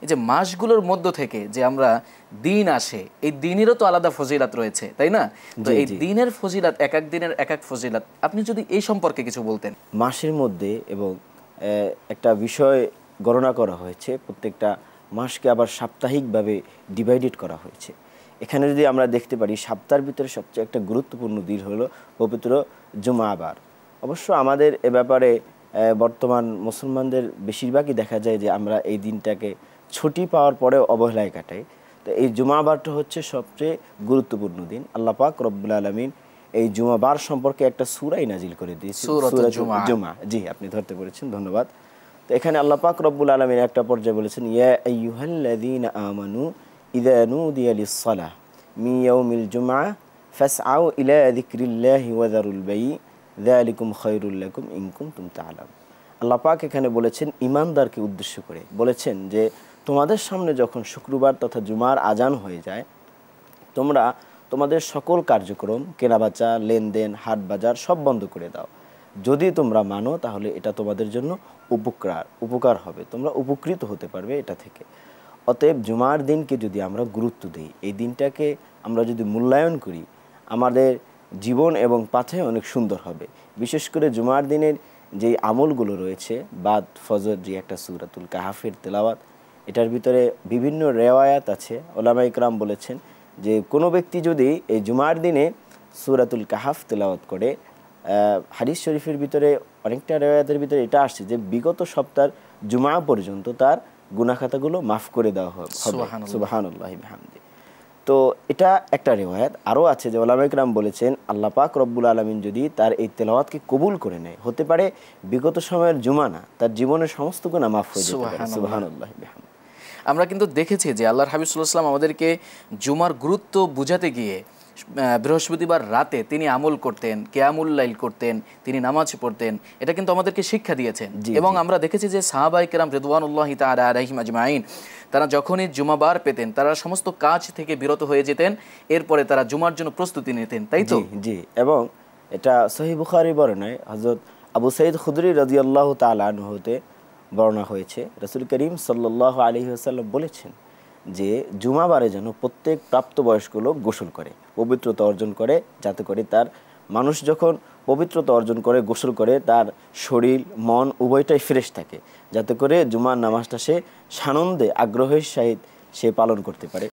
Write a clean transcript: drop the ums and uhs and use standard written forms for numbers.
এই যে মাসগুলোর মধ্য থেকে যে আমরা দিন আসে, এই দিনেরও তো আলাদা ফজিলাত রয়েছে, তাই না? তো এই দিনের ফজিলাত, এক এক দিনের এক এক ফজিলাত, আপনি যদি এই সম্পর্কে কিছু বলতেন। মাসের মধ্যে এবং একটা বিষয় গণনা করা হয়েছে, প্রত্যেকটা মাসকে আবার সাপ্তাহিকভাবে ডিভাইডেড করা হয়েছে। এখানে যদি আমরা দেখতে পারি সপ্তাহের ভিতরে সবচেয়ে একটা গুরুত্বপূর্ণ দিন হলো পবিত্র জুমাবার। অবশ্য আমাদের এ ব্যাপারে বর্তমান মুসলমানদের বেশিরভাগই দেখা যায় যে আমরা এই দিনটাকে ছুটি পাওয়ার পরেও অবহেলায় কাটাই। তো এই জুমাবারটা হচ্ছে সবচেয়ে গুরুত্বপূর্ণ দিন। আল্লাহ পাক রব্বুল আলামিন এই জুমাবার সম্পর্কে একটা সূরাই নাজিল করে দিয়েছেন, সূরাতুল জুমা। জি, আপনি ধরতে পেরেছেন, ধন্যবাদ। তো এখানে আল্লাহ পাক রব্বুল আলামিন একটা পর্যায়ে বলেছেন, ইয়া আইয়ুহাল্লাযীনা আমানু ইযা নুদিয়া লিস-সালাহ মিন ইয়াউমিল জুমআ ফাসআউ ইলা যিকরিল্লাহি ওয়া যারুল বাই' যালিকুম খায়রুল লাকুম ইন কুনতুম তা'লামুন। আল্লাহ পাক এখানে বলেছেন ঈমানদারকে উদ্দেশ্য করে বলেছেন যে তোমাদের সামনে যখন শুক্রবার তথা জুমার আজান হয়ে যায়, তোমরা তোমাদের সকল কার্যক্রম, কেনাবেচা, লেনদেন, হাট বাজার সব বন্ধ করে দাও। যদি তোমরা মানো তাহলে এটা তোমাদের জন্য উপকার হবে, তোমরা উপকৃত হতে পারবে এটা থেকে। অতএব জুমার দিনকে যদি আমরা গুরুত্ব দিই, এই দিনটাকে আমরা যদি মূল্যায়ন করি, আমাদের জীবন এবং পাথে অনেক সুন্দর হবে। বিশেষ করে জুমার দিনের যেই আমলগুলো রয়েছে, বাদ ফজর, যে একটা সূরাতুল কাহাফের তেলাওয়াত, এটার ভিতরে বিভিন্ন রেওয়ায়াত আছে। ওলামা ইকরাম বলেছেন যে কোনো ব্যক্তি যদি এই জুমার দিনে সূরাতুল কাহাফ তেলাওয়াত করে, হাদিস শরীফের ভিতরে অনেকটা রেওয়ায়াতের ভিতরে এটা আসছে যে বিগত সপ্তাহের জুমা পর্যন্ত তার গুনাহ খাতাগুলো মাফ করে দেওয়া হবে। সুবহানাল্লাহি বিহামদি। তো এটা একটা রেওয়ায়াত। আরও আছে যে ওলামা ইকরাম বলেছেন আল্লাহ পাক রব্বুল আলামিন যদি তার এই তেলাওয়াতকে কবুল করে নেয়, হতে পারে বিগত সময়ের জুমা না, তার জীবনের সমস্ত গুনাহ মাফ হয়ে যেতে পারে। সুবহানাল্লাহি বিহামদি। আমরা কিন্তু দেখেছি যে আল্লাহর হাবিব সাল্লাল্লাহু আলাইহি ওয়াসাল্লাম আমাদেরকে জুমার গুরুত্ব বুঝাতে গিয়ে বৃহস্পতিবার রাতে তিনি আমল করতেন, কিয়ামুল লাইল করতেন, তিনি নামাজ পড়তেন, এটা কিন্তু আমাদেরকে শিক্ষা দিয়েছেন। এবং আমরা দেখেছি যে সাহাবায়ে কেরাম রিদওয়ানুল্লাহি তাআলা আলাইহিম আজমাইন, তারা যখনই জুমাবার পেতেন তারা সমস্ত কাজ থেকে বিরত হয়ে যেতেন, এরপরে তারা জুমার জন্য প্রস্তুতি নিতেন, তাই তো? জি। এবং এটা সহিহ বুখারী বর্ণনায় হযরত আবু সাঈদ খুদরি রাদিয়াল্লাহু তাআলা আনহু হতে বর্ণনা হয়েছে, রাসূল করিম সাল্লাল্লাহু আলাইহি ওয়াসাল্লাম বলেছেন যে জুমাবারে যেন প্রত্যেক প্রাপ্তবয়স্ক লোক গোসল করে, পবিত্রতা অর্জন করে, যাতে করে তার মানুষ যখন পবিত্রতা অর্জন করে, গোসল করে, তার শরীর মন উভয়টাই ফ্রেশ থাকে, যাতে করে জুমার নামাজটা সে সানন্দে আগ্রহের সহিত সে পালন করতে পারে।